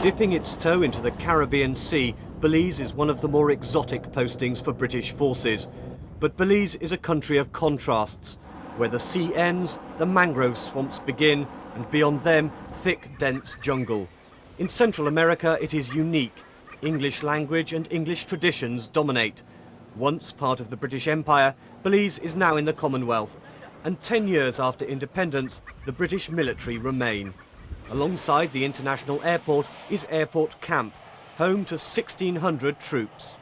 Dipping its toe into the Caribbean Sea, Belize is one of the more exotic postings for British forces. But Belize is a country of contrasts. Where the sea ends, the mangrove swamps begin, and beyond them, thick, dense jungle. In Central America, it is unique. English language and English traditions dominate. Once part of the British Empire, Belize is now in the Commonwealth. And 10 years after independence, the British military remain. Alongside the international airport is Airport Camp, home to 1,600 troops.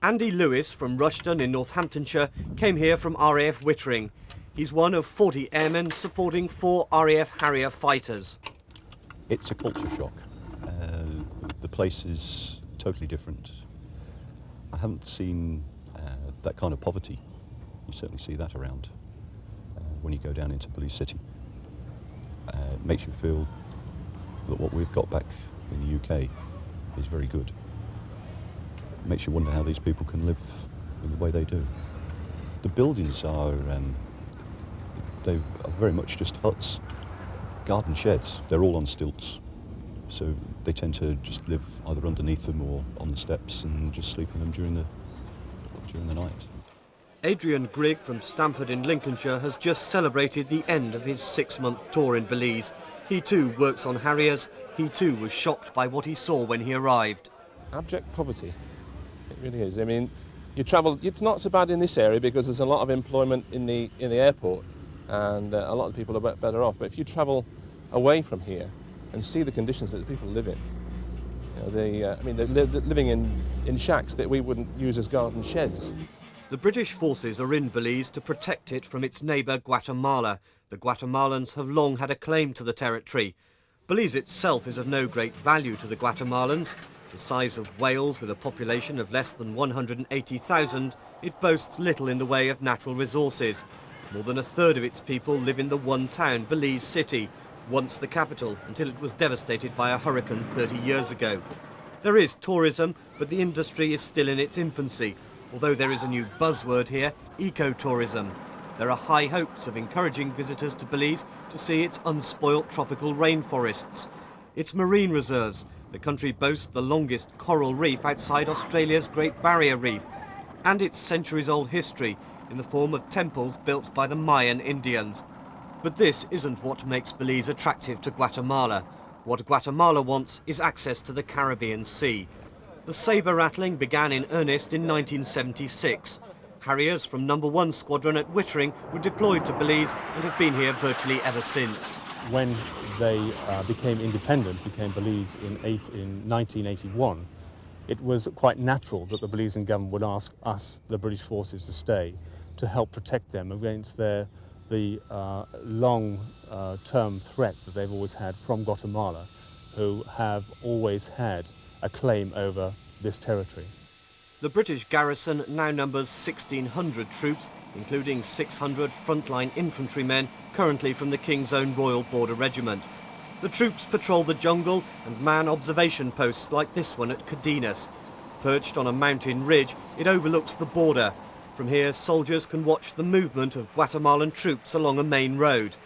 Andy Lewis from Rushden in Northamptonshire came here from RAF Wittering. He's one of 40 airmen supporting 4 RAF Harrier fighters. It's a culture shock. The place is totally different. I haven't seen that kind of poverty. You certainly see that around when you go down into Belize City. It makes you feel that what we've got back in the UK is very good. It makes you wonder how these people can live in the way they do. The buildings are very much just huts, garden sheds. They're all on stilts, so they tend to just live either underneath them or on the steps and just sleep in them during the night. Adrian Grigg from Stamford in Lincolnshire has just celebrated the end of his 6-month tour in Belize. He too works on Harriers. He too was shocked by what he saw when he arrived. Abject poverty, it really is. I mean, you travel, it's not so bad in this area because there's a lot of employment in the airport and a lot of people are better off. But if you travel away from here and see the conditions that the people live in, you know, they're living in shacks that we wouldn't use as garden sheds. The British forces are in Belize to protect it from its neighbour Guatemala. The Guatemalans have long had a claim to the territory. Belize itself is of no great value to the Guatemalans. The size of Wales, with a population of less than 180,000, it boasts little in the way of natural resources. More than a third of its people live in the one town, Belize City, once the capital, until it was devastated by a hurricane 30 years ago. There is tourism, but the industry is still in its infancy, although there is a new buzzword here, ecotourism. There are high hopes of encouraging visitors to Belize to see its unspoilt tropical rainforests. Its marine reserves. The country boasts the longest coral reef outside Australia's Great Barrier Reef, and its centuries-old history in the form of temples built by the Mayan Indians. But this isn't what makes Belize attractive to Guatemala. What Guatemala wants is access to the Caribbean Sea. The sabre rattling began in earnest in 1976. Harriers from No. 1 Squadron at Wittering were deployed to Belize and have been here virtually ever since. When they became independent, became Belize in 1981, it was quite natural that the Belizean government would ask us, the British forces, to stay to help protect them against the long-term threat that they've always had from Guatemala, who have always had a claim over this territory. The British garrison now numbers 1,600 troops, including 600 frontline infantrymen currently from the King's Own Royal Border Regiment. The troops patrol the jungle and man observation posts like this one at Cadenas. Perched on a mountain ridge, it overlooks the border. From here, soldiers can watch the movement of Guatemalan troops along a main road.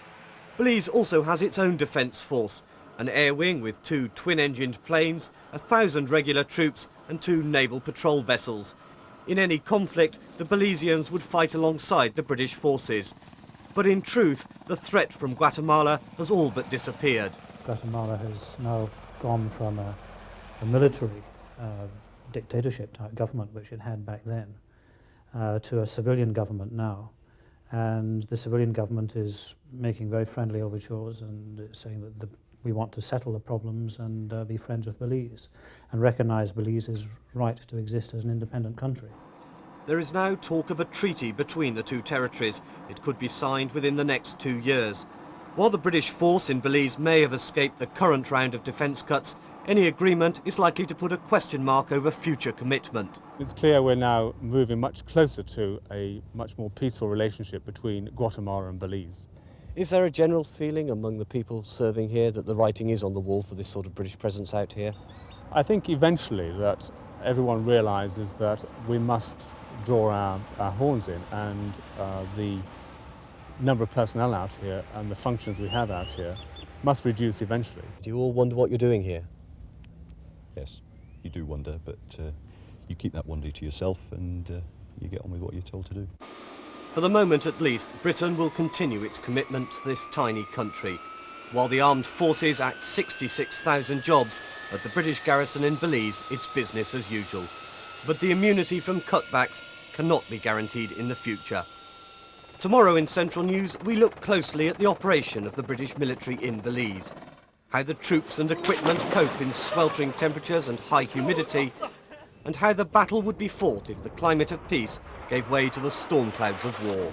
Belize also has its own defence force, an air wing with 2 twin-engined planes, 1,000 regular troops and 2 naval patrol vessels. In any conflict, the Belizeans would fight alongside the British forces. But in truth, the threat from Guatemala has all but disappeared. Guatemala has now gone from a military dictatorship-type government, which it had back then, to a civilian government now. And the civilian government is making very friendly overtures and saying that we want to settle the problems and be friends with Belize and recognise Belize's right to exist as an independent country. There is now talk of a treaty between the two territories. It could be signed within the next 2 years. While the British force in Belize may have escaped the current round of defence cuts, any agreement is likely to put a question mark over future commitment. It's clear we're now moving much closer to a much more peaceful relationship between Guatemala and Belize. Is there a general feeling among the people serving here that the writing is on the wall for this sort of British presence out here? I think eventually that everyone realises that we must draw our horns in, and the number of personnel out here and the functions we have out here must reduce eventually. Do you all wonder what you're doing here? yes, you do wonder, but you keep that wonder to yourself and you get on with what you're told to do. For the moment at least, Britain will continue its commitment to this tiny country, while the armed forces act 66,000 jobs at the British garrison in Belize, it's business as usual. But the immunity from cutbacks cannot be guaranteed in the future. Tomorrow in Central News, we look closely at the operation of the British military in Belize, how the troops and equipment cope in sweltering temperatures and high humidity, and how the battle would be fought if the climate of peace gave way to the storm clouds of war.